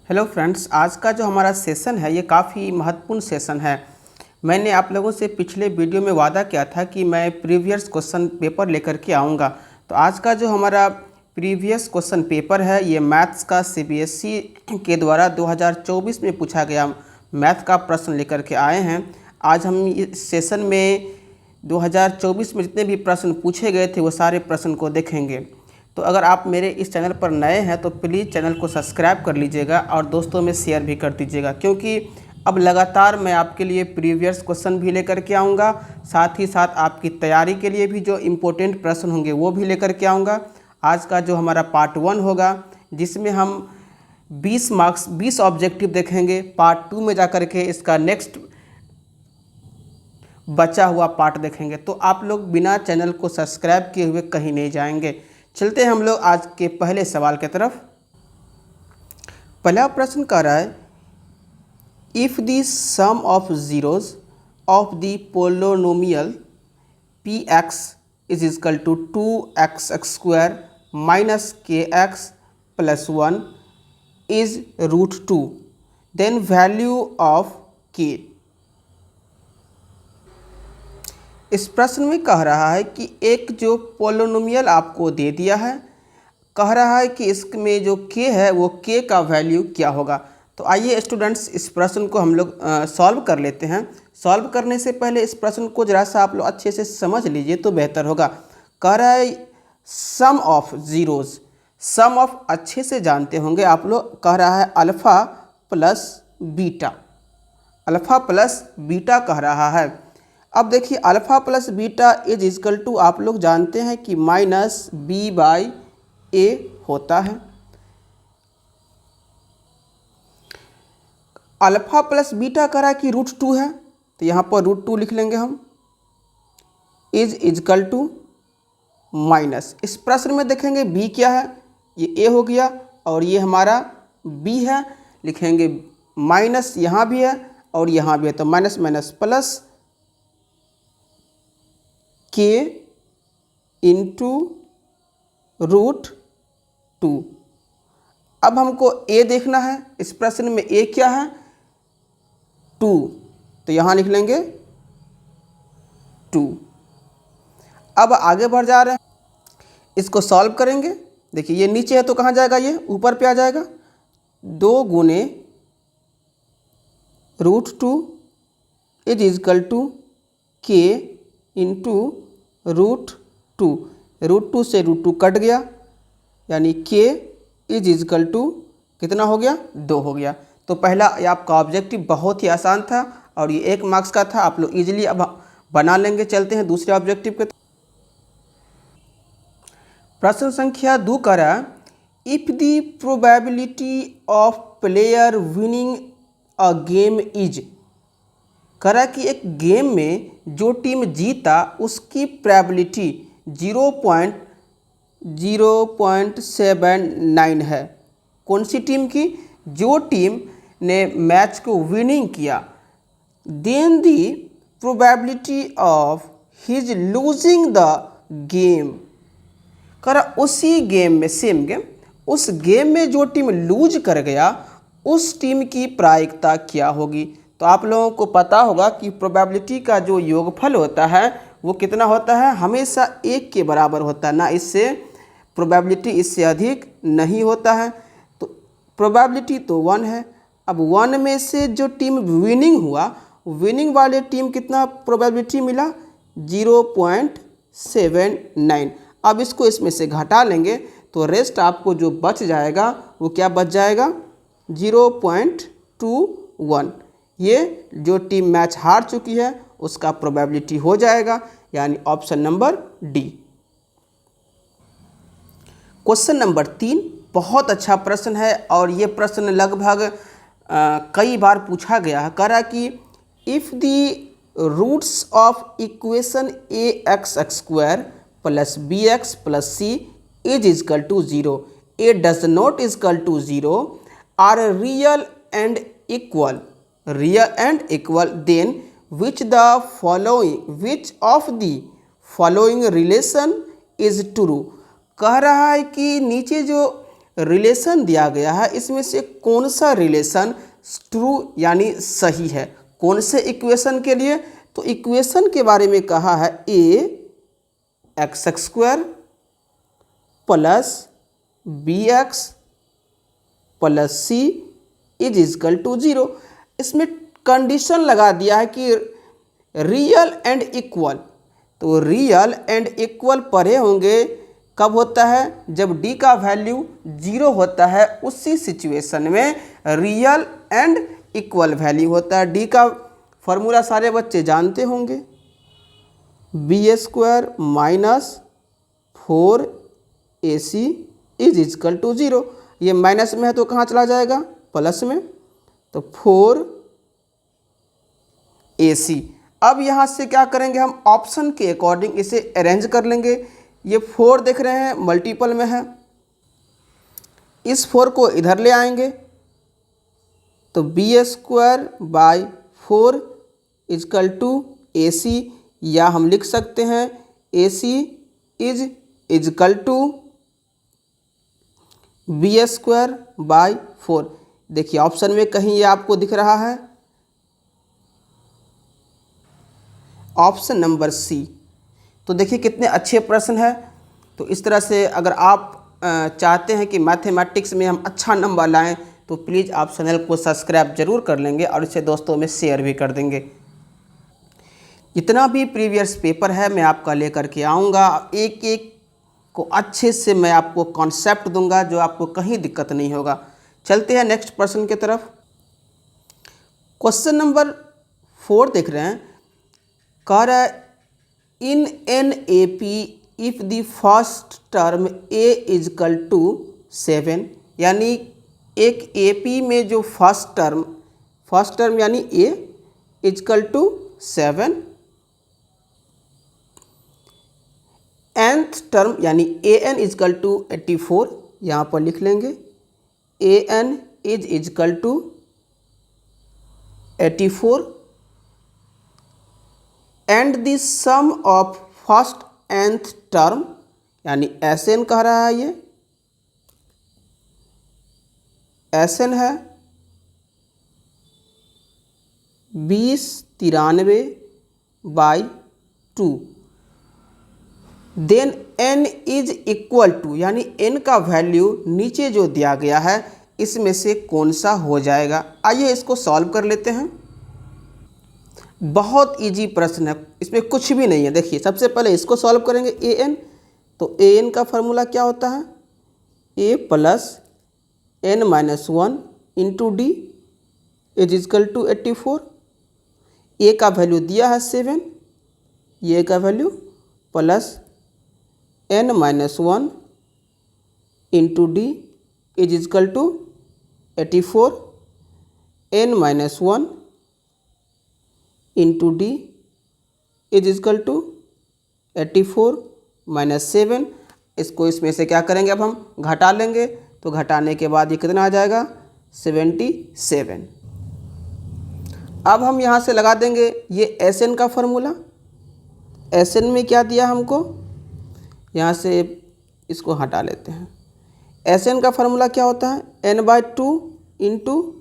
Hello friends, आज का जो हमारा सेशन है ये काफ़ी महत्वपूर्ण सेशन है। मैंने आप लोगों से पिछले वीडियो में वादा किया था कि मैं प्रीवियस क्वेश्चन पेपर लेकर के आऊँगा। तो आज का जो हमारा प्रीवियस क्वेश्चन पेपर है ये मैथ्स का सीबीएसई के द्वारा 2024 में पूछा गया मैथ का प्रश्न लेकर के आए हैं। आज हम इस सेशन में 2024 में जितने भी प्रश्न पूछे गए थे वो सारे प्रश्न को देखेंगे। तो अगर आप मेरे इस चैनल पर नए हैं तो प्लीज़ चैनल को सब्सक्राइब कर लीजिएगा और दोस्तों में शेयर भी कर दीजिएगा, क्योंकि अब लगातार मैं आपके लिए प्रीवियस क्वेश्चन भी लेकर के आऊँगा, साथ ही साथ आपकी तैयारी के लिए भी जो इम्पोर्टेंट प्रश्न होंगे वो भी लेकर के आऊँगा। आज का जो हमारा पार्ट 1 होगा जिसमें हम 20 मार्क्स 20 ऑब्जेक्टिव देखेंगे। पार्ट 2 में जा कर के इसका नेक्स्ट बचा हुआ पार्ट देखेंगे। तो आप लोग बिना चैनल को सब्सक्राइब किए हुए कहीं नहीं जाएंगे। चलते हैं हम लोग आज के पहले सवाल की तरफ। पहला प्रश्न कह रहा है, if the sum of zeros of the polynomial P X is equal to 2x² minus kx plus 1 is √2, then value of k। इस प्रश्न में कह रहा है कि एक जो पोलोनोमियल आपको दे दिया है, कह रहा है कि इसमें जो k है वो k का वैल्यू क्या होगा। तो आइए स्टूडेंट्स इस प्रश्न को हम लोग सॉल्व कर लेते हैं। सॉल्व करने से पहले इस प्रश्न को जरा सा आप लोग अच्छे से समझ लीजिए तो बेहतर होगा। कह रहा है sum of zeros, sum of अच्छे से जानते होंगे आप लोग। कह रहा है alpha plus beta, alpha plus beta कह रहा है। अब देखिए alpha plus beta is equal to आप लोग जानते हैं कि माइनस b/a होता है। अल्फ़ा प्लस बीटा करा कि √2 है, तो यहाँ पर √2 लिख लेंगे हम। इज इक्वल टू माइनस, इस प्रश्न में देखेंगे b क्या है, ये a हो गया और ये हमारा b है, लिखेंगे माइनस यहाँ भी है और यहाँ भी है, तो minus minus plus k into √2। अब हमको a देखना है, इस प्रश्न में a क्या है 2, तो यहाँ लिख लेंगे 2। अब आगे बढ़ जा रहे हैं, इसको सॉल्व करेंगे। देखिए ये नीचे है तो कहाँ जाएगा, ये ऊपर पे आ जाएगा। 2 गुने √2 is equal to k into √2, √2 से √2 कट गया, यानी k इज इक्वल टू कितना हो गया, 2 हो गया। तो पहला आपका ऑब्जेक्टिव बहुत ही आसान था और ये 1 मार्क्स का था, आप लोग इजीली अब बना लेंगे। चलते हैं दूसरे ऑब्जेक्टिव के। प्रश्न संख्या 2 कह रहा है, if the probability of player winning a game is, कह रहा कि एक गेम में जो टीम जीता उसकी प्रोबेबिलिटी 0.79 है। कौन सी टीम की, जो टीम ने मैच को विनिंग किया। Then the probability of his losing the game, कह रहा उसी गेम में, सेम गेम, उस गेम में जो टीम लूज कर गया उस टीम की प्रायिकता क्या होगी। तो आप लोगों को पता होगा कि प्रोबेबिलिटी का जो योगफल होता है वो कितना होता है, हमेशा 1 के बराबर होता है ना, इससे प्रोबेबिलिटी इससे अधिक नहीं होता है। तो प्रोबेबिलिटी तो 1 है। अब 1 में से जो टीम विनिंग हुआ, विनिंग वाले टीम कितना प्रोबेबिलिटी मिला, 0.79। अब इसको इसमें से घटा लेंगे तो रेस्ट आपको जो बच जाएगा वो क्या बच जाएगा, 0.21। ये जो टीम मैच हार चुकी है उसका प्रोबेबिलिटी हो जाएगा, यानी option number D. Question number 3 बहुत अच्छा प्रश्न है और ये प्रश्न लगभग कई बार पूछा गया है। कह रहा कि if the roots of equation ax² plus bx plus c is equal to 0, a does not equal to 0 are real and equal, real and equal, then which of the following relation is true। कह रहा है कि नीचे जो relation दिया गया है, इसमें से कौन सा रिलेशन ट्रू यानी सही है। कौन से इक्वेशन के लिए, तो इक्वेशन के बारे में कहा है ax² plus bx plus c is equal to 0। इसमें कंडीशन लगा दिया है कि रियल एंड इक्वल। तो रियल एंड इक्वल पढ़े होंगे, कब होता है, जब d का वैल्यू 0 होता है, उसी सिचुएशन में रियल एंड इक्वल वैल्यू होता है। d का फॉर्मूला सारे बच्चे जानते होंगे, b² minus 4ac is equal to 0। ये माइनस में है तो कहाँ चला जाएगा, प्लस में, तो 4ac। अब यहाँ से क्या करेंगे, हम ऑप्शन के अकॉर्डिंग इसे अरेंज कर लेंगे। ये 4 देख रहे हैं मल्टीपल में है, इस 4 को इधर ले आएंगे तो b² by 4 is equal to ac, या हम लिख सकते हैं ac is is equal to b² by 4। देखिए ऑप्शन में कहीं ये आपको दिख रहा है, ऑप्शन नंबर सी। तो देखिए कितने अच्छे प्रश्न है। तो इस तरह से अगर आप चाहते हैं कि मैथमेटिक्स में हम अच्छा नंबर लाएं, तो प्लीज़ आप चैनल को सब्सक्राइब जरूर कर लेंगे और इसे दोस्तों में शेयर भी कर देंगे। जितना भी प्रीवियस पेपर है मैं आपका लेकर के आऊँगा, एक एक को अच्छे से मैं आपको कॉन्सेप्ट दूंगा, जो आपको कहीं दिक्कत नहीं होगा। चलते हैं नेक्स्ट प्रश्न की तरफ। क्वेश्चन नंबर 4 देख रहे हैं, कह रहा है in an A P if the first term a equal to 7, यानी एक ए पी में जो फर्स्ट टर्म यानी a equal to 7, nth term यानी an इजकल टू 84, यहाँ पर लिख लेंगे an is is equal to 84 and the sum of first nth term, यानी Sn कह रहा है, ये Sn है 2093 by 2। Then n is equal to, यानी n का वैल्यू नीचे जो दिया गया है इसमें से कौन सा हो जाएगा। आइए इसको सॉल्व कर लेते हैं। बहुत इजी प्रश्न है, इसमें कुछ भी नहीं है। देखिए सबसे पहले इसको सॉल्व करेंगे an, तो an का फार्मूला क्या होता है, a plus n minus 1 into d is equal to 84। a का वैल्यू दिया है 7, ये का value plus n minus 1 into d is equal to 84, n minus 1 into d is equal to 84 minus 7। इसको इसमें से क्या करेंगे, अब हम घटा लेंगे, तो घटाने के बाद ये कितना आ जाएगा 77। अब हम यहाँ से लगा देंगे ये Sn का फार्मूला। Sn में क्या दिया हमको, यहाँ से इसको हटा लेते हैं। Sn का फार्मूला क्या होता है, n/2 into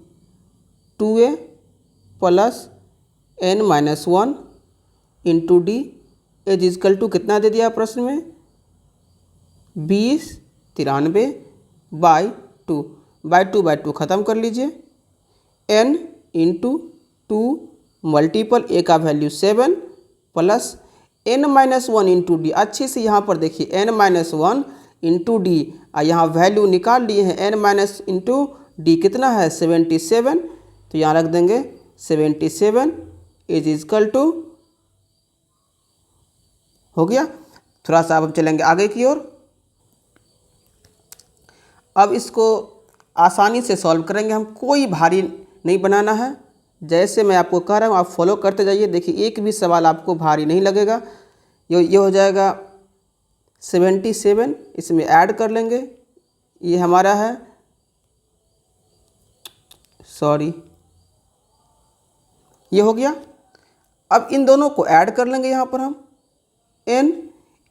2a plus n minus 1 into d is equal to कितना दे दिया प्रश्न में, 2093 बाई 2 ख़त्म कर लीजिए। n इंटू 2 मल्टीपल a का value 7 plus n minus 1 into D. अच्छे से यहाँ पर देखिए n माइनस 1 इंटू डी, यहाँ वैल्यू निकाल लिए हैं, n माइनस इंटू डी कितना है 77, तो यहाँ रख देंगे 77 इज इक्वल टू, हो गया। थोड़ा सा अब हम चलेंगे आगे की ओर। अब इसको आसानी से सॉल्व करेंगे हम, कोई भारी नहीं बनाना है। जैसे मैं आपको कह रहा हूँ आप फॉलो करते जाइए। देखिए एक भी सवाल आपको भारी नहीं लगेगा। ये हो जाएगा 77, इसमें ऐड कर लेंगे, ये हमारा है, सॉरी ये हो गया। अब इन दोनों को ऐड कर लेंगे यहाँ पर हम, n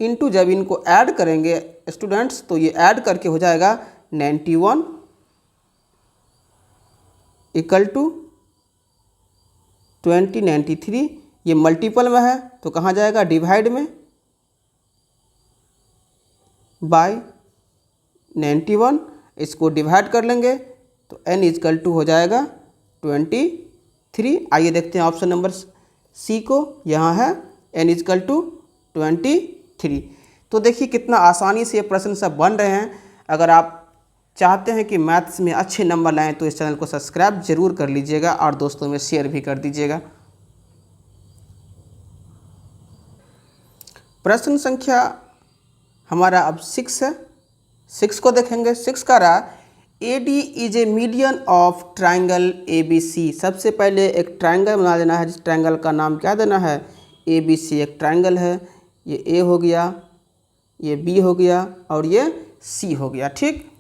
इंटू, जब इनको ऐड करेंगे स्टूडेंट्स तो ये ऐड करके हो जाएगा 91 इक्वल टू 2093। ये मल्टीपल में है तो कहाँ जाएगा, डिवाइड में, बाय 91। इसको डिवाइड कर लेंगे तो n इक्वल टू हो जाएगा 23। आइए देखते हैं ऑप्शन नंबर सी को, यहाँ है n इक्वल टू 23। तो देखिए कितना आसानी से ये प्रश्न सब बन रहे हैं। अगर आप चाहते हैं कि मैथ्स में अच्छे नंबर लाएं तो इस चैनल को सब्सक्राइब जरूर कर लीजिएगा और दोस्तों में शेयर भी कर दीजिएगा। प्रश्न संख्या हमारा अब 6 है। 6 को देखेंगे। 6 का रहा AD is a median of triangle ABC। सबसे पहले एक ट्राइंगल बना लेना है, जिस ट्राइंगल का नाम क्या देना है, ABC। एक ट्राइंगल है, ये A हो गया, ये B हो गया और ये C हो गया, ठीक।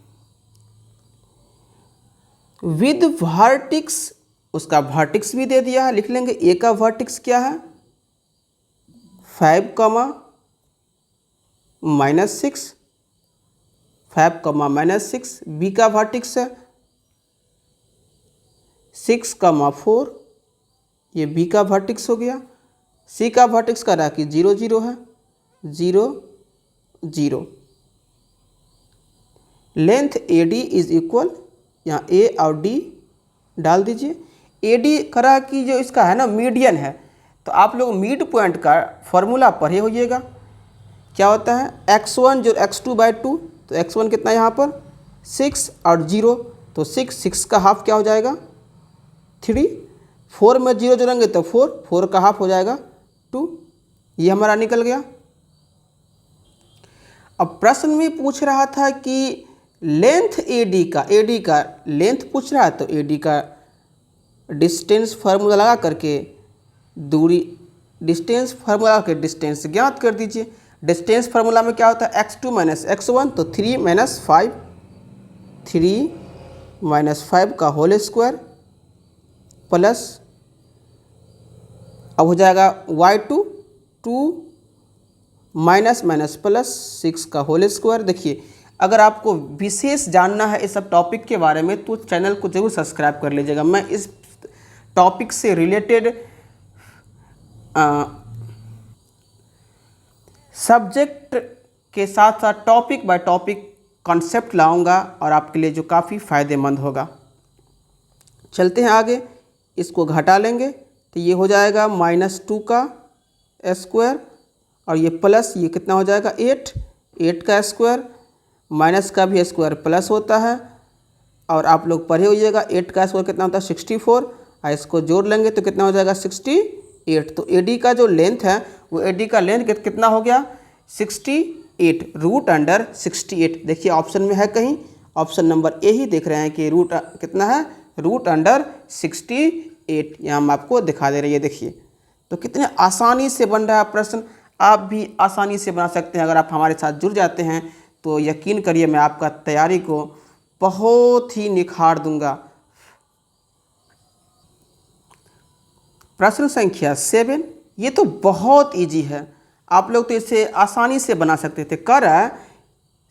विद वर्टिक्स, उसका वर्टिक्स भी दे दिया है, लिख लेंगे A का वर्टिक्स क्या है 5, -6, 5, -6। B का वर्टिक्स है 6, 4, ये B का वर्टिक्स हो गया। C का वर्टिक्स का रहा कि 0, 0 है, 0, 0। लेंथ AD इज इक्वल, यहाँ A और D डाल दीजिए। AD करा कि जो इसका है ना मीडियन है, तो आप लोग मिड पॉइंट का फॉर्मूला पढ़े होइएगा। क्या होता है, x1 जो x2/2, तो x1 कितना यहाँ पर 6 और 0, तो 6 का हाफ क्या हो जाएगा 3, 4 में 0 जोड़ेंगे तो 4 का हाफ हो जाएगा 2। ये हमारा निकल गया। अब प्रश्न में पूछ रहा था कि लेंथ AD का लेंथ पूछ रहा है, तो AD का डिस्टेंस फार्मूला लगा करके दूरी, डिस्टेंस फार्मूला के डिस्टेंस ज्ञात कर दीजिए। डिस्टेंस फार्मूला में क्या होता है x2 - x1, तो 3 - 5, 3 - 5 का होल स्क्वायर प्लस, अब हो जाएगा y2, 2 माइनस प्लस 6 का होल स्क्वायर। देखिए अगर आपको विशेष जानना है इस सब टॉपिक के बारे में तो चैनल को जरूर सब्सक्राइब कर लीजिएगा। मैं इस टॉपिक से रिलेटेड सब्जेक्ट के साथ साथ टॉपिक बाय टॉपिक कॉन्सेप्ट लाऊंगा और आपके लिए जो काफ़ी फ़ायदेमंद होगा। चलते हैं आगे, इसको घटा लेंगे तो ये हो जाएगा -2 का स्क्वायर और ये प्लस, ये कितना हो जाएगा 8 का स्क्वायर, माइनस का भी स्क्वायर प्लस होता है। और आप लोग पढ़े होइएगा 8 का स्क्वायर कितना होता है 64, और इसको जोड़ लेंगे तो कितना हो जाएगा 68। तो AD का जो लेंथ है वो AD का लेंथ कितना हो गया 68, √68। देखिए ऑप्शन में है कहीं, ऑप्शन नंबर ए ही देख रहे हैं कि रूट कितना है √68। यहाँ हम आपको दिखा दे रही है। देखिए तो कितने आसानी से बन रहा है प्रश्न, आप भी आसानी से बना सकते हैं अगर आप हमारे साथ जुड़ जाते हैं। तो यकीन करिए मैं आपका तैयारी को बहुत ही निखार दूंगा। प्रश्न संख्या 7, ये तो बहुत इजी है, आप लोग तो इसे आसानी से बना सकते थे। कर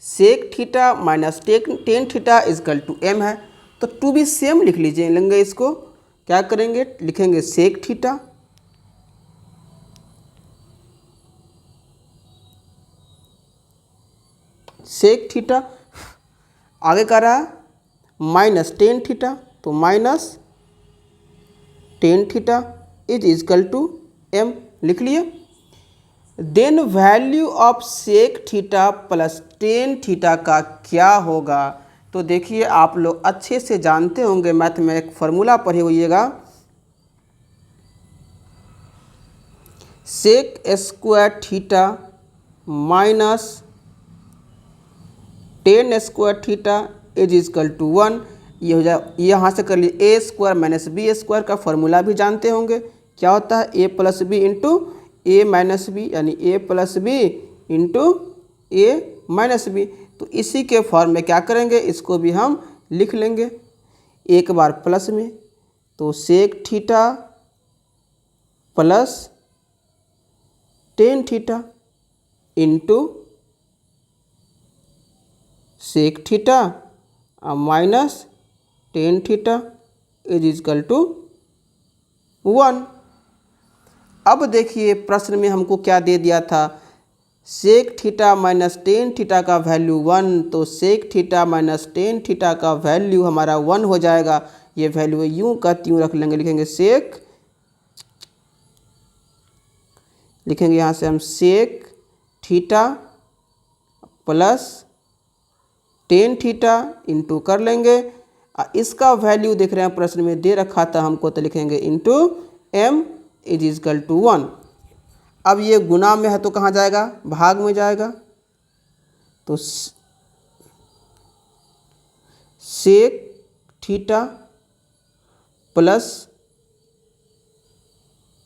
sec theta minus tan theta is equal to m है, तो टू भी सेम लिख लीजिए। लेंगे इसको क्या करेंगे, लिखेंगे सेक थीटा आगे का रहा माइनस टेन थीटा, तो minus tan theta is is equal to m लिख लिए। Then value of sec theta plus tan theta का क्या होगा। तो देखिए आप लोग अच्छे से जानते होंगे, मैथ में एक फार्मूला पढ़े होइएगा, sec square theta minus tan square theta is is equal to 1। ये हो जाए, यहाँ से कर लिए a square minus B square का फॉर्मूला भी जानते होंगे, क्या होता है a plus B into A minus B, यानी a plus B into A minus B. तो इसी के फॉर्म में क्या करेंगे, इसको भी हम लिख लेंगे एक बार प्लस में, तो sec theta plus tan theta into sec theta minus tan theta is equal to 1। अब देखिए प्रश्न में हमको क्या दे दिया था, sec theta minus tan theta का वैल्यू 1, तो sec theta minus tan theta का वैल्यू हमारा 1 हो जाएगा। ये वैल्यू यूं का त्यों रख लेंगे, लिखेंगे सेक, लिखेंगे यहाँ से हम sec theta plus tan theta into कर लेंगे, इसका वैल्यू देख रहे हैं प्रश्न में दे रखा था हमको, तो लिखेंगे into m is equal to 1। अब ये गुना में है तो कहाँ जाएगा, भाग में जाएगा, तो sec theta plus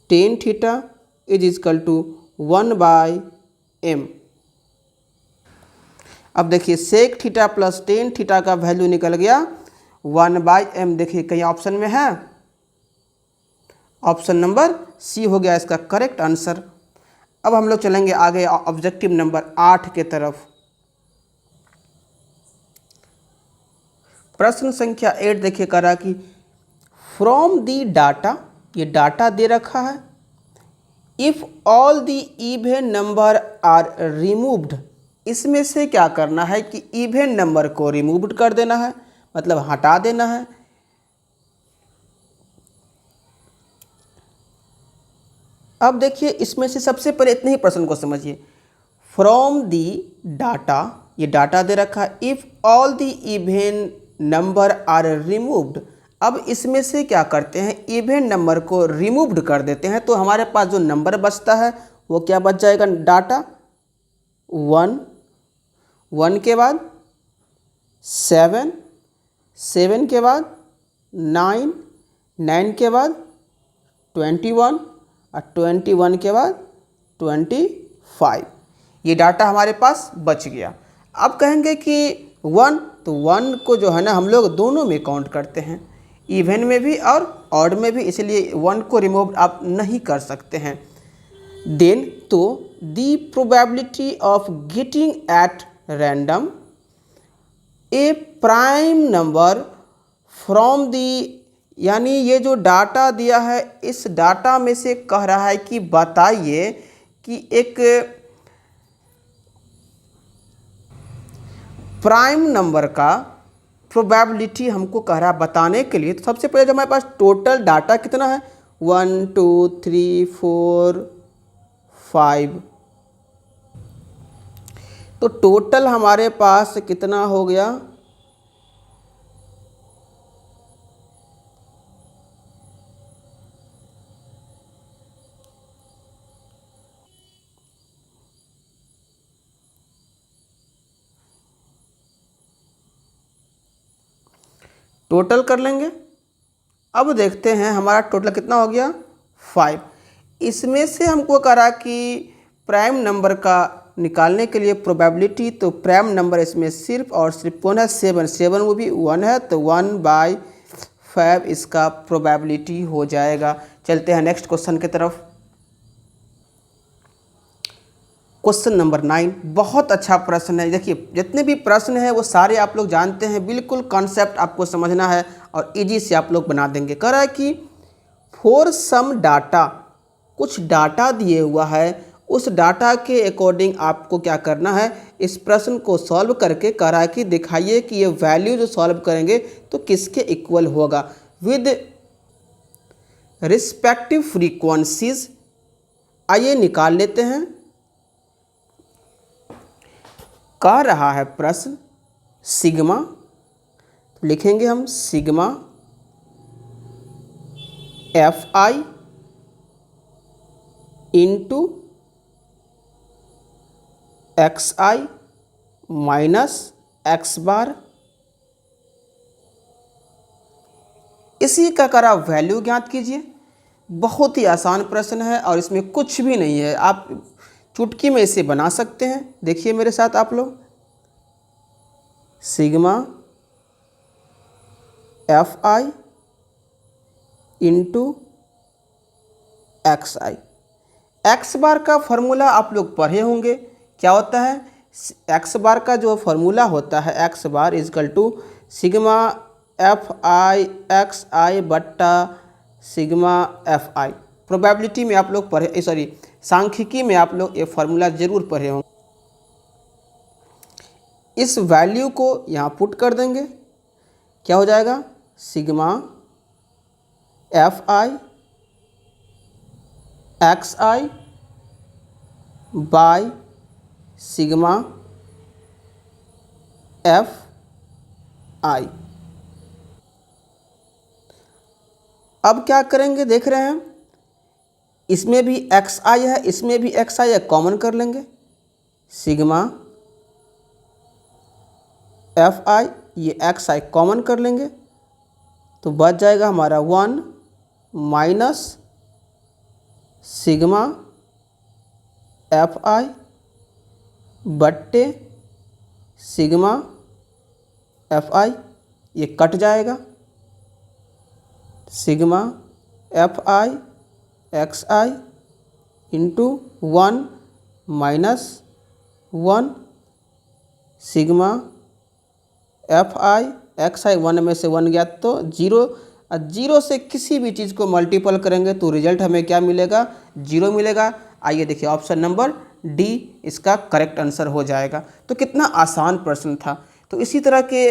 tan theta is equal to 1/m। अब देखिए sec theta plus tan theta का वैल्यू निकल गया 1/m। देखिए कहीं ऑप्शन में है, ऑप्शन नंबर सी हो गया इसका करेक्ट आंसर। अब हम लोग चलेंगे आगे ऑब्जेक्टिव नंबर 8 के तरफ। प्रश्न संख्या 8 देखिए करा कि फ्रॉम दी डाटा, ये डाटा दे रखा है, if all the even number are removed, इसमें से क्या करना है कि इवन नंबर को रिमूव कर देना है, मतलब हटा देना है। अब देखिए इसमें से सबसे पहले इतने ही प्रश्न को समझिए, फ्रॉम दी डाटा, ये डाटा दे रखा है, if all the even number are removed. अब इसमें से क्या करते हैं, इवन नंबर को रिमूव्ड कर देते हैं, तो हमारे पास जो नंबर बचता है वो क्या बच जाएगा, डाटा 1, 1 के बाद 7, 7 के बाद 9, 9 के बाद 21 और 21 के बाद 25। ये डाटा हमारे पास बच गया। अब कहेंगे कि 1, तो 1 को जो है ना हम लोग दोनों में काउंट करते हैं, इवन में भी और ऑड में भी, इसलिए 1 को रिमूव आप नहीं कर सकते हैं। देन तो the probability of getting at random a prime number from the, यानी ये जो डाटा दिया है इस डाटा में से कह रहा है कि बताइए कि एक प्राइम नंबर का प्रोबेबिलिटी हमको कह रहा है बताने के लिए। तो सबसे पहले जो हमारे पास टोटल डाटा कितना है, 1 2 3 4 5, तो टोटल हमारे पास कितना हो गया, टोटल कर लेंगे। अब देखते हैं हमारा टोटल कितना हो गया, 5। इसमें से हमको करा कि प्राइम नंबर का निकालने के लिए प्रोबेबिलिटी, तो प्राइम नंबर इसमें सिर्फ और सिर्फ कौन है, 7, 7 वो भी 1 है, तो 1/5 इसका प्रोबेबिलिटी हो जाएगा। चलते हैं नेक्स्ट क्वेश्चन की तरफ। क्वेश्चन नंबर 9 बहुत अच्छा प्रश्न है। देखिए जितने भी प्रश्न हैं वो सारे आप लोग जानते हैं, बिल्कुल कॉन्सेप्ट आपको समझना है और इजी से आप लोग बना देंगे। कह रहा है कि फॉर सम डाटा, कुछ डाटा दिए हुआ है, उस डाटा के अकॉर्डिंग आपको क्या करना है, इस प्रश्न को सॉल्व करके कह रहा है कि दिखाइए कि ये वैल्यू जो सॉल्व करेंगे तो किसके इक्वल होगा विद रिस्पेक्टिव फ्रीक्वेंसीज। आइए निकाल लेते हैं। कह रहा है प्रश्न सिग्मा, तो लिखेंगे हम sigma Fi into xi minus x बार, इसी का करा वैल्यू ज्ञात कीजिए। बहुत ही आसान प्रश्न है और इसमें कुछ भी नहीं है, आप चुटकी में इसे बना सकते हैं। देखिए मेरे साथ आप लोग, sigma Fi into xi। X bar का फॉर्मूला आप लोग पढ़े होंगे, क्या होता है, एक्स बार का जो फॉर्मूला होता है, X bar equal to sigma F I X I बट्टा सिग्मा एफ आई। प्रोबेबिलिटी में आप लोग पढ़े, सॉरी सांख्यिकी में आप लोग ये फार्मूला जरूर पढ़े होंगे। इस वैल्यू को यहाँ पुट कर देंगे, क्या हो जाएगा, sigma F I X I by sigma F आई। अब क्या करेंगे, देख रहे हैं इसमें भी एक्स आई है, इसमें भी एक्स आई है, कॉमन कर लेंगे, सिग्मा एफ आई, ये एक्स आई कॉमन कर लेंगे तो बच जाएगा हमारा 1 माइनस सिग्मा एफ आई बट्टे सिग्मा एफ आई, ये कट जाएगा, sigma F I X I into 1 minus 1 sigma F I X I, 1 में से 1 गया तो 0, और 0 से किसी भी चीज़ को मल्टीपल करेंगे तो रिजल्ट हमें क्या मिलेगा, 0 मिलेगा। आइए देखिए ऑप्शन नंबर डी इसका करेक्ट आंसर हो जाएगा। तो कितना आसान प्रश्न था। तो इसी तरह के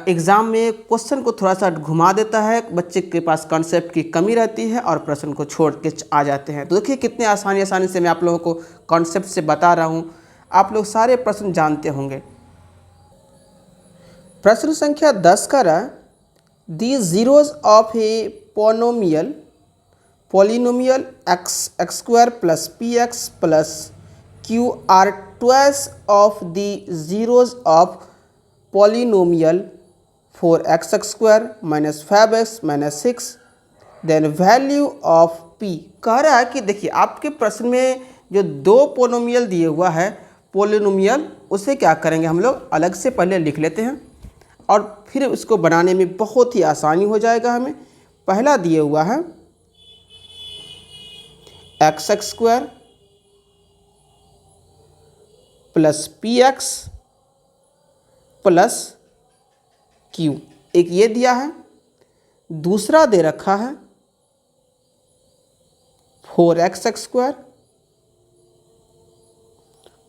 एग्ज़ाम में क्वेश्चन को थोड़ा सा घुमा देता है, बच्चे के पास कॉन्सेप्ट की कमी रहती है और प्रश्न को छोड़ के आ जाते हैं। तो देखिए कितने आसानी से मैं आप लोगों को कॉन्सेप्ट से बता रहा हूँ, आप लोग सारे प्रश्न जानते होंगे। प्रश्न संख्या 10 का रहा, the zeros of a polynomial X square plus P X plus Q are twice of the zeros of polynomial 4x square minus 5x minus 6, then value of p। कह रहा है कि देखिए आपके प्रश्न में जो दो पोलिनोमियल दिए हुआ है, पोलिनोमियल उसे क्या करेंगे हम लोग अलग से पहले लिख लेते हैं और फिर उसको बनाने में बहुत ही आसानी हो जाएगा हमें। पहला दिए हुआ है x square plus P X plus Q, एक ये दिया है। दूसरा दे रखा है 4x square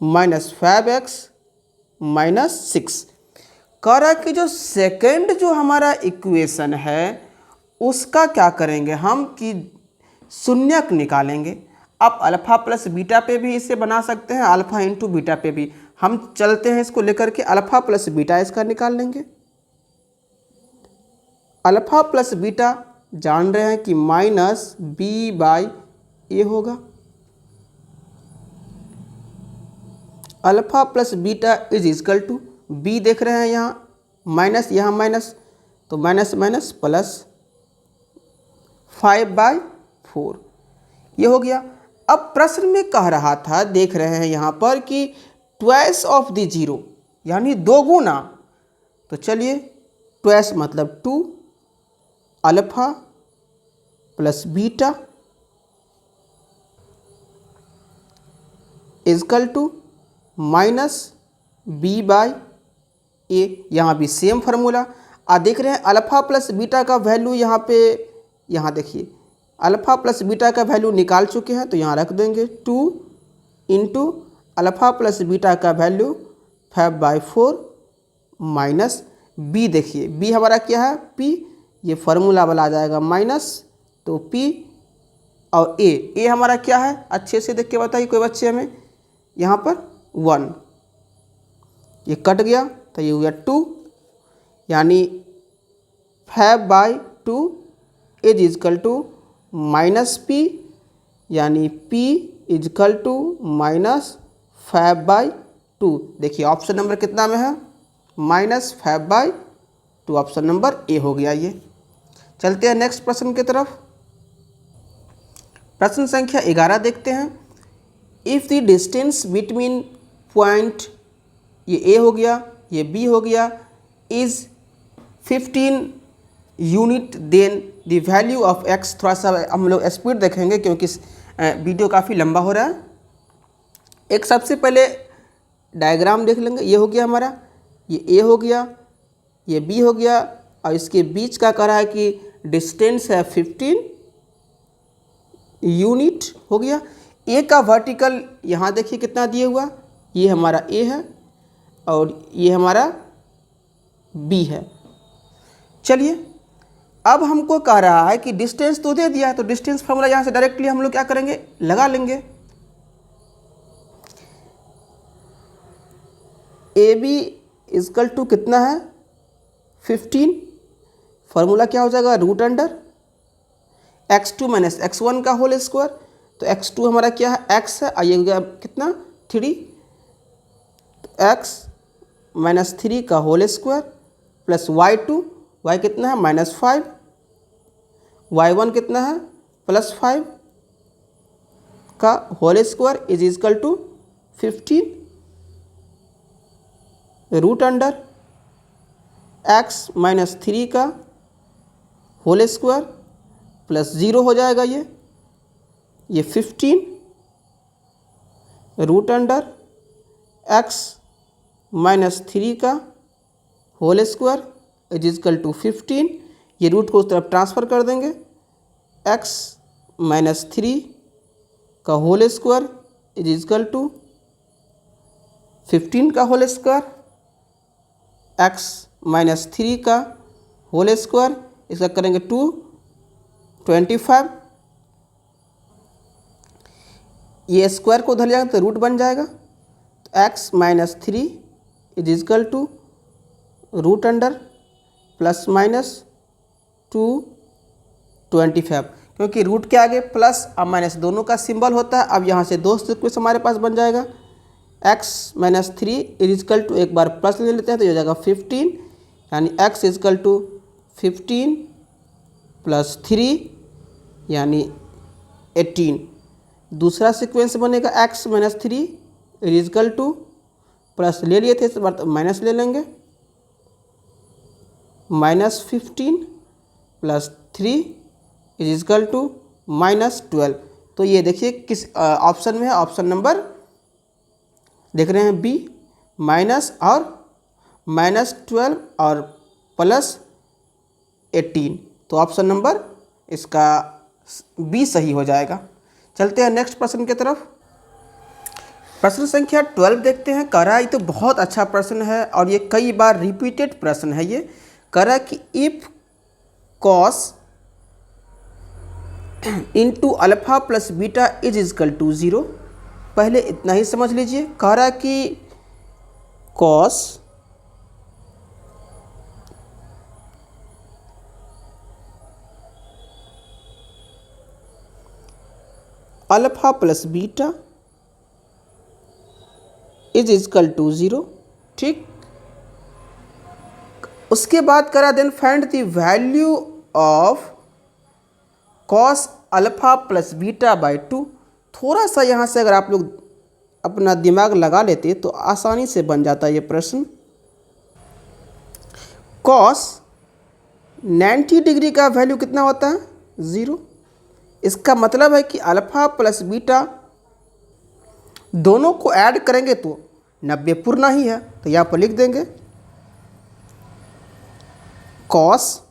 minus 5x minus 6। कह रहा है कि जो सेकंड जो हमारा इक्वेशन है उसका क्या करेंगे हम कि शून्यक निकालेंगे। आप अल्फ़ा प्लस बीटा पे भी इसे बना सकते हैं, अल्फ़ा इंटू बीटा पे भी। हम चलते हैं इसको लेकर के, अल्फ़ा प्लस बीटा इसका निकाल लेंगे। अल्फ़ा प्लस बीटा जान रहे हैं कि माइनस बी बाई ए होगा। Alpha plus beta is equal to b, देख रहे हैं यहाँ माइनस तो माइनस माइनस प्लस 5/4 ये हो गया। अब प्रश्न में कह रहा था, देख रहे हैं यहाँ पर कि ट्वाइस ऑफ द जीरो यानी दो गुना। तो चलिए ट्वाइस मतलब 2 alpha plus beta equal to minus B by A. यहाँ भी सेम फार्मूला। देख रहे हैं अल्फ़ा प्लस बीटा का वैल्यू यहाँ पे, यहाँ देखिए अल्फ़ा प्लस बीटा का वैल्यू निकाल चुके हैं तो यहाँ रख देंगे 2 इंटू अल्फ़ा प्लस बीटा का वैल्यू 5/4 माइनस बी। देखिए बी हमारा क्या है, पी, ये फार्मूला वाला आ जाएगा माइनस, तो पी और ए हमारा क्या है, अच्छे से देख के बताइए कोई बच्चे हमें। यहाँ पर 1 ये कट गया तो ये हुआ 2 यानी 5/2 is is equal to minus p यानी p इजकल टू माइनस 5/2। देखिए ऑप्शन नंबर कितना में है, -5/2। ऑप्शन नंबर ए हो गया ये। चलते हैं नेक्स्ट प्रश्न की तरफ। प्रश्न संख्या 11 देखते हैं। If the distance between point, ये ए हो गया ये बी हो गया, is 15 unit, then the value of x. थोड़ा सा हम लोग स्पीड देखेंगे क्योंकि वीडियो काफ़ी लंबा हो रहा है। एक सबसे पहले डायग्राम देख लेंगे। ये हो गया हमारा, ये ए हो गया, ये बी हो गया, और इसके बीच का कह रहा है कि डिस्टेंस है 15 यूनिट हो गया। ए का वर्टिकल यहाँ देखिए कितना दिया हुआ, ये हमारा ए है और ये हमारा बी है। चलिए अब हमको कह रहा है कि डिस्टेंस तो दे दिया है, तो डिस्टेंस फार्मूला यहाँ से डायरेक्टली हम लोग क्या करेंगे, लगा लेंगे। ए बी इजकल टू कितना है 15, फार्मूला क्या हो जाएगा root under x2 minus x1 का होल स्क्वायर। तो x2 हमारा क्या है, x है, आइए हो गया कितना 3, तो x माइनस 3 का whole square plus y2, y कितना है -5, y1 कितना है +5 का whole square is is equal to 15 root under x minus 3 का होल स्क्वायर प्लस 0 हो जाएगा ये 15 रूट अंडर x माइनस 3 का whole square is is equal to 15, ये रूट को उस तरफ ट्रांसफ़र कर देंगे, x माइनस 3 का whole square is is equal to 15 का होल स्क्वायर, x माइनस 3 का होल स्क्वायर, इसका करेंगे 25, ये स्क्वायर को उधर जाएगा तो रूट बन जाएगा, तो x minus 3 is is equal to root under plus minus 225, क्योंकि रूट के आगे प्लस और माइनस दोनों का सिंबल होता है। अब यहाँ से दो सीक्वेंस हमारे पास बन जाएगा, x minus 3 is is equal to, एक बार प्लस ले लेते हैं तो ये हो जाएगा 15, यानी x इजकल टू 15 प्लस 3 यानी 18। दूसरा सीक्वेंस बनेगा x minus 3 is is equal to, plus ले लिए थे इस बार तो माइनस ले लेंगे, -15 प्लस 3 इज इजकल टू -12। तो ये देखिए किस ऑप्शन में है, ऑप्शन नंबर देख रहे हैं बी, माइनस और -12 और +18, तो ऑप्शन नंबर इसका बी सही हो जाएगा। चलते हैं नेक्स्ट प्रश्न की तरफ। प्रश्न संख्या 12 देखते हैं। कह रहा है ये तो बहुत अच्छा प्रश्न है और ये कई बार रिपीटेड प्रश्न है। ये कह रहा है कि if cos into alpha plus beta is is equal to 0। पहले इतना ही समझ लीजिए। कह रहा है कि cos alpha plus beta is is equal to 0, ठीक। उसके बाद करा then find the value of cos alpha plus beta by 2। थोड़ा सा यहाँ से अगर आप लोग अपना दिमाग लगा लेते तो आसानी से बन जाता ये प्रश्न। कॉस 90 डिग्री का वैल्यू कितना होता है 0। इसका मतलब है कि अल्फा प्लस बीटा दोनों को ऐड करेंगे तो 90 पूर्ण ही है, तो यहाँ पर लिख देंगे कॉस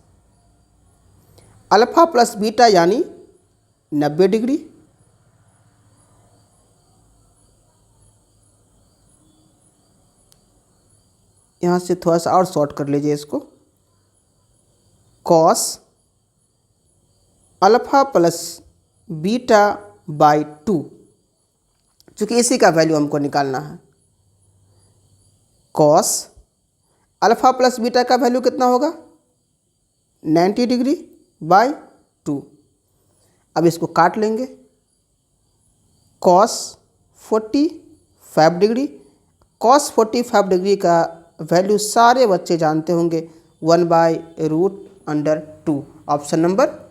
अल्फा प्लस बीटा यानी 90 डिग्री, यहाँ से थोड़ा सा और शॉर्ट कर लीजिए इसको, cos alpha plus beta by 2, चूँकि इसी का वैल्यू हमको निकालना है। कॉस अल्फा प्लस बीटा का वैल्यू कितना होगा 90 डिग्री बाई 2। अब इसको काट लेंगे, कॉस 45 डिग्री। कॉस 45 डिग्री का वैल्यू सारे बच्चे जानते होंगे 1/√2। ऑप्शन नंबर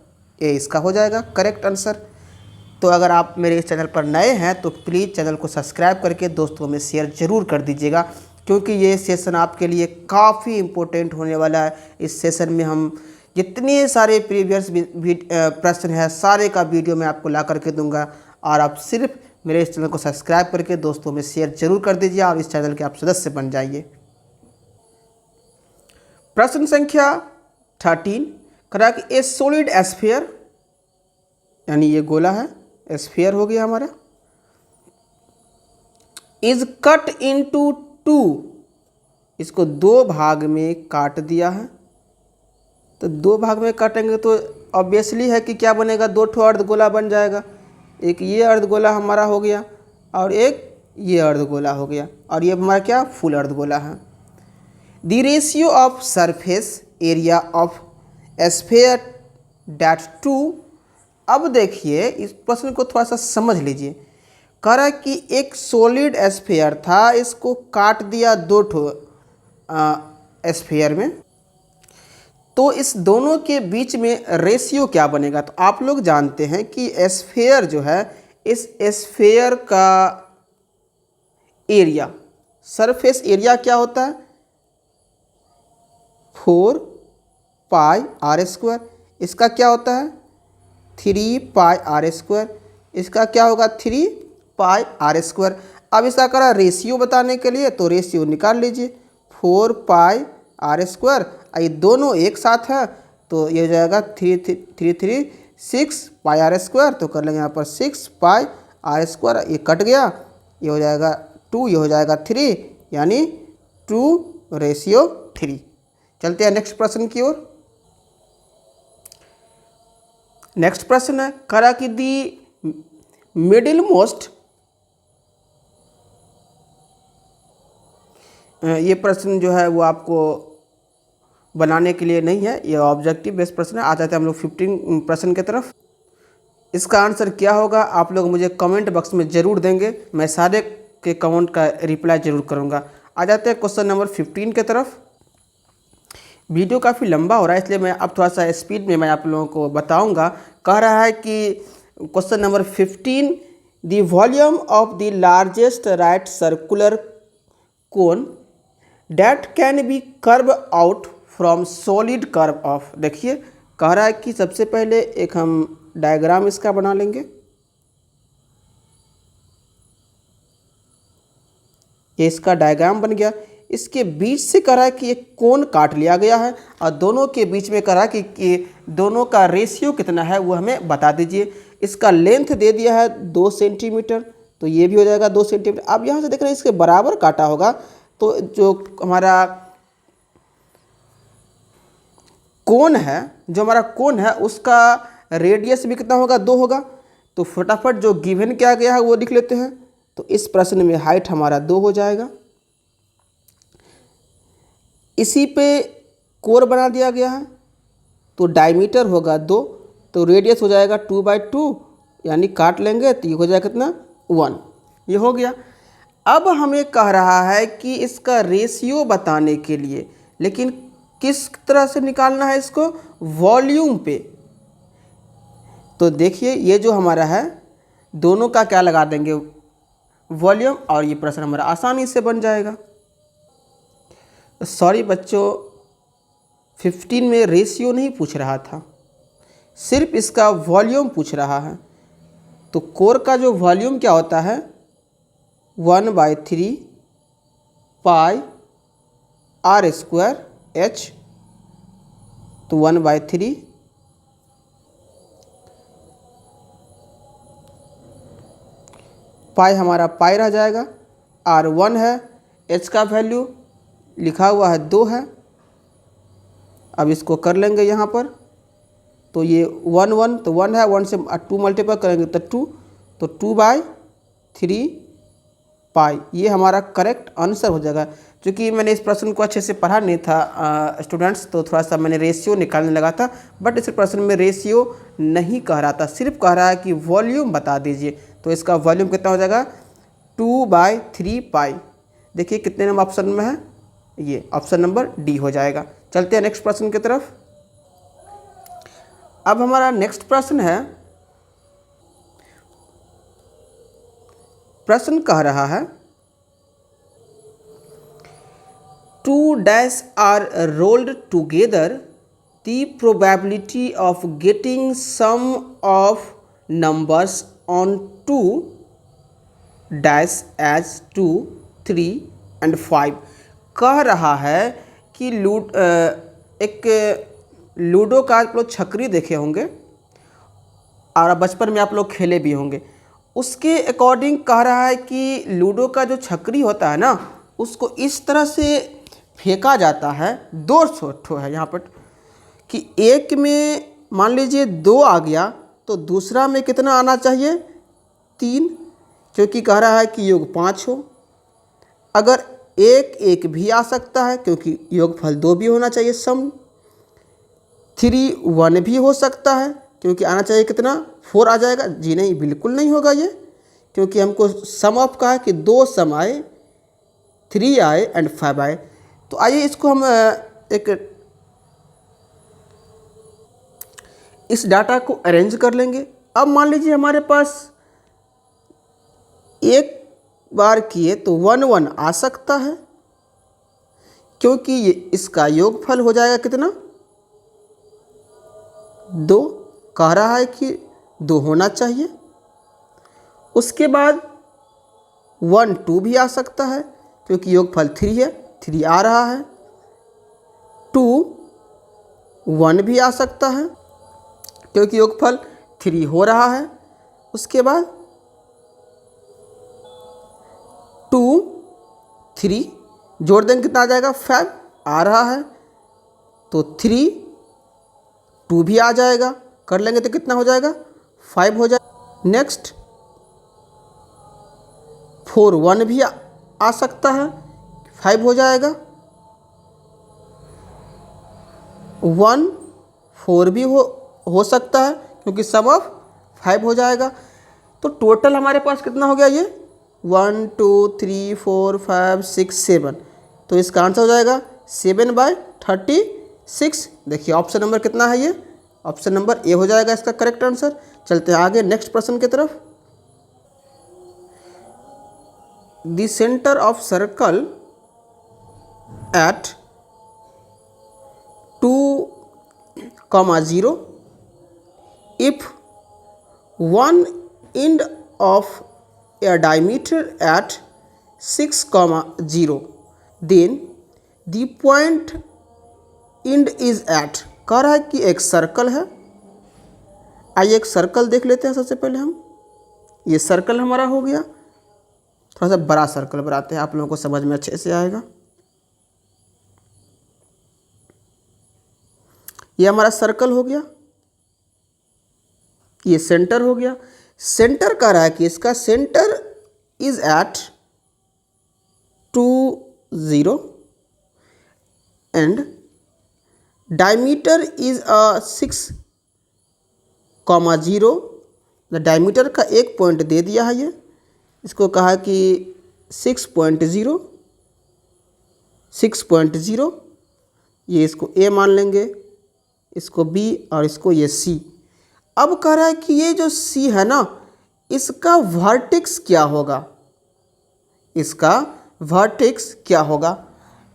ए इसका हो जाएगा करेक्ट आंसर। तो अगर आप मेरे इस चैनल पर नए हैं तो प्लीज़ चैनल को सब्सक्राइब करके दोस्तों में शेयर ज़रूर कर दीजिएगा, क्योंकि ये सेशन आपके लिए काफ़ी इम्पोर्टेंट होने वाला है। इस सेशन में हम जितने सारे प्रीवियस प्रश्न हैं सारे का वीडियो मैं आपको ला करके दूंगा, और आप सिर्फ मेरे इस चैनल को सब्सक्राइब करके दोस्तों में शेयर ज़रूर कर दीजिए और इस चैनल के आप सदस्य बन जाइए। प्रश्न संख्या 13 कह रहा है कि ए सॉलिड एस्फीयर, यानी ये गोला है, एस्फीयर हो गया हमारा, इज कट इनटू 2, इसको 2 भाग में काट दिया है। तो 2 भाग में काटेंगे तो ऑब्वियसली है कि क्या बनेगा, 2 ठो अर्धगोला बन जाएगा। एक ये अर्धगोला हमारा हो गया और एक ये अर्धगोला हो गया, और ये हमारा क्या, फुल अर्धगोला है। The ratio of surface area of sphere that 2। अब देखिए इस प्रश्न को थोड़ा सा समझ लीजिए। कह रहा है कि एक सॉलिड एस्फीयर था, इसको काट दिया 2 ठो एस्फीयर में, तो इस दोनों के बीच में रेशियो क्या बनेगा। तो आप लोग जानते हैं कि एस्फीयर जो है, इस एस्फीयर का एरिया, सरफेस एरिया क्या होता है, 4 पाई आर स्क्वायर। इसका क्या होता है, 3 पाई आर स्क्वायर। इसका क्या होगा, 3 पाई आर स्क्वायर। अब इसका करा रेशियो बताने के लिए, तो रेशियो निकाल लीजिए, 4 पाई आर स्क्वायर, ये दोनों एक साथ है तो ये हो जाएगा 6 पाई आर स्क्वायर। तो कर लेंगे यहाँ पर 6 पाई आर स्क्वायर, ये कट गया, ये हो जाएगा 2, ये हो जाएगा 3, यानी 2:3। चलते हैं नेक्स्ट प्रश्न की ओर। नेक्स्ट प्रश्न है, करा कि दी मिडिल मोस्ट, ये प्रश्न जो है वो आपको बनाने के लिए नहीं है, ये ऑब्जेक्टिव बेस्ड प्रश्न है। आ जाते हैं हम लोग 15 प्रश्न की तरफ। इसका आंसर क्या होगा आप लोग मुझे कमेंट बॉक्स में ज़रूर देंगे, मैं सारे के कमेंट का रिप्लाई जरूर करूँगा। आ जाते हैं क्वेश्चन नंबर 15 की तरफ। वीडियो काफ़ी लंबा हो रहा है इसलिए मैं अब थोड़ा सा स्पीड में मैं आप लोगों को बताऊँगा। कह रहा है कि question number 15, the volume of the largest right circular cone that can be curve out from solid curve of. देखिए कह रहा है कि सबसे पहले एक हम डायग्राम इसका बना लेंगे। ये इसका डायग्राम बन गया। इसके बीच से कह रहा है कि एक कोण काट लिया गया है और दोनों के बीच में कह रहा है कि दोनों का रेशियो कितना है वो हमें बता दीजिए। इसका लेंथ दे दिया है 2 सेंटीमीटर, तो ये भी हो जाएगा 2 सेंटीमीटर। अब यहाँ से देख रहे हैं इसके बराबर काटा होगा, तो जो हमारा कोण है, जो हमारा कोण है उसका रेडियस भी कितना होगा, 2 होगा। तो फटाफट जो गिवन किया गया है वो लिख लेते हैं। तो इस प्रश्न में हाइट हमारा 2 हो जाएगा। इसी पे कोर बना दिया गया है, तो डायमीटर होगा 2, तो रेडियस हो जाएगा 2/2, यानी काट लेंगे तो ये हो जाएगा कितना, 1। ये हो गया। अब हमें कह रहा है कि इसका रेशियो बताने के लिए, लेकिन किस तरह से निकालना है इसको, वॉल्यूम पे। तो देखिए ये जो हमारा है दोनों का क्या लगा देंगे, वॉल्यूम, और ये प्रश्न हमारा आसानी से बन जाएगा। सॉरी बच्चों, 15 में रेशियो नहीं पूछ रहा था, सिर्फ इसका वॉल्यूम पूछ रहा है। तो कोर का जो वॉल्यूम क्या होता है, 1/3 पाई आर स्क्वायर एच। तो 1/3 पाई हमारा पाई रह जाएगा, आर 1 है, एच का वैल्यू लिखा हुआ है 2 है। अब इसको कर लेंगे यहाँ पर, तो ये 1 तो 1 है, 1 से 2 मल्टीप्लाई करेंगे तो 2, तो 2/3 पाई, ये हमारा करेक्ट आंसर हो जाएगा। क्योंकि मैंने इस प्रश्न को अच्छे से पढ़ा नहीं था स्टूडेंट्स, तो थोड़ा सा मैंने रेशियो निकालने लगा था, बट इस प्रश्न में रेशियो नहीं कह रहा था, सिर्फ कह रहा है कि वॉल्यूम बता दीजिए। तो इसका वॉल्यूम कितना हो जाएगा, 2/3 पाई। देखिए कितने नंबर ऑप्शन में है, ये ऑप्शन नंबर डी हो जाएगा। चलते हैं नेक्स्ट प्रश्न की तरफ। अब हमारा नेक्स्ट प्रश्न है, प्रश्न कह रहा है 2 dice are rolled together, the probability of getting sum of numbers on 2 dice as 2, 3 and 5। कह रहा है कि एक लूडो का आप लोग छकरी देखे होंगे और बचपन में आप लोग खेले भी होंगे। उसके अकॉर्डिंग कह रहा है कि लूडो का जो छकरी होता है ना, उसको इस तरह से फेंका जाता है, 200 है यहाँ पर, कि एक में मान लीजिए 2 आ गया तो दूसरा में कितना आना चाहिए, 3, क्योंकि कह रहा है कि योग 5 हो। अगर एक एक भी आ सकता है क्योंकि योगफल 2 भी होना चाहिए, सम 3 1 भी हो सकता है क्योंकि आना चाहिए कितना, 4 आ जाएगा। जी नहीं, बिल्कुल नहीं होगा ये, क्योंकि हमको सम ऑफ का है कि 2 सम आए, 3 आए एंड 5 आए। तो आइए इसको हम एक इस डाटा को अरेंज कर लेंगे। अब मान लीजिए हमारे पास एक बार किए तो 1 1 आ सकता है क्योंकि ये इसका योगफल हो जाएगा कितना, 2, कह रहा है कि 2 होना चाहिए। उसके बाद 1 2 भी आ सकता है क्योंकि योगफल 3 है, 3 आ रहा है। 2 1 भी आ सकता है क्योंकि योगफल 3 हो रहा है। उसके बाद 2 3 जोड़ देंगे कितना आ जाएगा, 5 आ रहा है, तो 3 2 भी आ जाएगा, कर लेंगे तो कितना हो जाएगा, 5 हो जाएगा। नेक्स्ट 4 1 भी आ सकता है, 5 हो जाएगा। 1 4 भी हो सकता है क्योंकि सम ऑफ 5 हो जाएगा। तो टोटल हमारे पास कितना हो गया, ये 1 2 3 4 5 6 7, तो इसका आंसर हो जाएगा 7/36। देखिए ऑप्शन नंबर कितना है, ये ऑप्शन नंबर ए हो जाएगा इसका करेक्ट आंसर। चलते हैं आगे नेक्स्ट प्रश्न की तरफ। The centre of circle eight 2, 0 if one end of a diameter at 6, 0 then the point end is at, कह रहा है कि एक सर्कल है। आइए एक सर्कल देख लेते हैं सबसे पहले हम। ये सर्कल हमारा हो गया, थोड़ा सा बड़ा सर्कल बनाते हैं, आप लोगों को समझ में अच्छे से आएगा। ये हमारा सर्कल हो गया, ये सेंटर हो गया। सेंटर कह रहा है कि इसका center is at 2 0 and diameter is 6, 0। Diameter का एक पॉइंट दे दिया है, ये इसको कहा कि 6.0, 6.0, ये इसको ए मान लेंगे, इसको बी और इसको ये सी। अब कह रहा है कि ये जो सी है ना, इसका वर्टेक्स क्या होगा, इसका वर्टेक्स क्या होगा।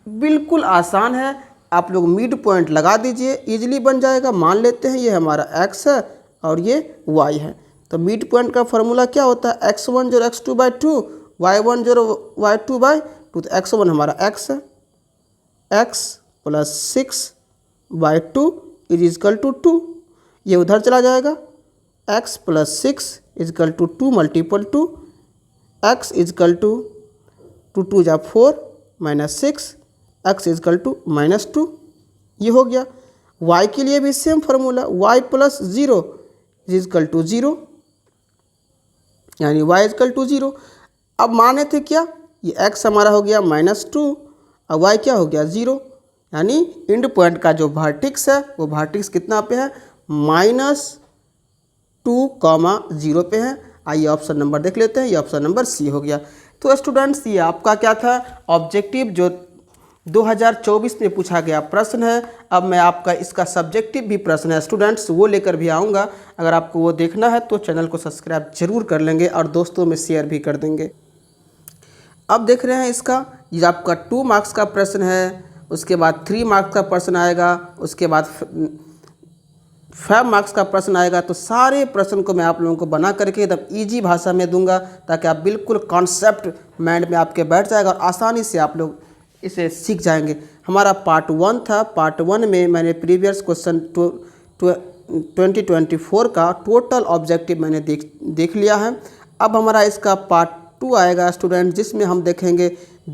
बिल्कुल आसान है, आप लोग मिड पॉइंट लगा दीजिए, इजीली बन जाएगा। मान लेते हैं ये हमारा x है और ये y है, तो मिड पॉइंट का फॉर्मूला क्या होता है, x1 जोड़ x2/2, y1 जोड़ y2/2। तो x1 हमारा x है, x + 6/2 = 2, ये उधर चला जाएगा। x + 6 = 2 मल्टीपल 2, x = 2 2 जा 4 -6, x = -2, ये हो गया। y के लिए भी सेम फार्मूला, y + 0 = 0, यानी y = 0। अब माने थे क्या, ये x हमारा हो गया -2 और y क्या हो गया 0, यानी एंड पॉइंट का जो वर्टेक्स है वो वर्टेक्स कितना पे है, -2, 0 पे है। आइए ऑप्शन नंबर देख लेते हैं, ये ऑप्शन नंबर सी हो गया। तो स्टूडेंट्स ये आपका क्या था, ऑब्जेक्टिव जो 2024 में पूछा गया प्रश्न है। अब मैं आपका इसका सब्जेक्टिव भी प्रश्न है स्टूडेंट्स, वो लेकर भी आऊँगा। अगर आपको वो देखना है तो चैनल को सब्सक्राइब जरूर कर लेंगे और दोस्तों में शेयर भी कर देंगे। अब देख रहे हैं इसका, ये आपका 2 मार्क्स का प्रश्न है, उसके बाद 3 मार्क्स का प्रश्न आएगा, उसके बाद 5 मार्क्स का प्रश्न आएगा। तो सारे प्रश्न को मैं आप लोगों को बना करके एकदम ईजी भाषा में दूंगा ताकि आप बिल्कुल कॉन्सेप्ट माइंड में आपके बैठ जाएगा और आसानी से आप लोग इसे सीख जाएंगे। हमारा पार्ट 1 था। पार्ट 1 में मैंने प्रीवियस क्वेश्चन 2024 का टोटल ऑब्जेक्टिव मैंने देख लिया है। अब हमारा इसका पार्ट 2 आएगा स्टूडेंट, जिसमें हम देखेंगे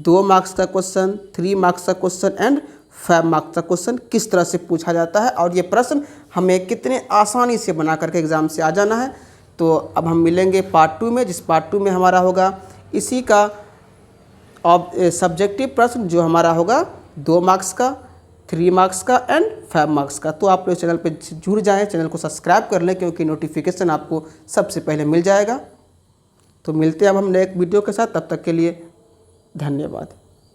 2 मार्क्स का क्वेश्चन, 3 मार्क्स का क्वेश्चन एंड 5 मार्क्स का क्वेश्चन किस तरह से पूछा जाता है और ये प्रश्न हमें कितने आसानी से बना करके एग्ज़ाम से आ जाना है। तो अब हम मिलेंगे पार्ट 2 में, जिस पार्ट 2 में हमारा होगा इसी का सब्जेक्टिव प्रश्न, जो हमारा होगा 2 मार्क्स का, 3 मार्क्स का एंड 5 मार्क्स का। तो आप लोग चैनल पे जुड़ जाएं, चैनल को सब्सक्राइब कर लें, क्योंकि नोटिफिकेशन आपको सबसे पहले मिल जाएगा। तो मिलते हैं अब हम नए एक वीडियो के साथ, तब तक के लिए धन्यवाद।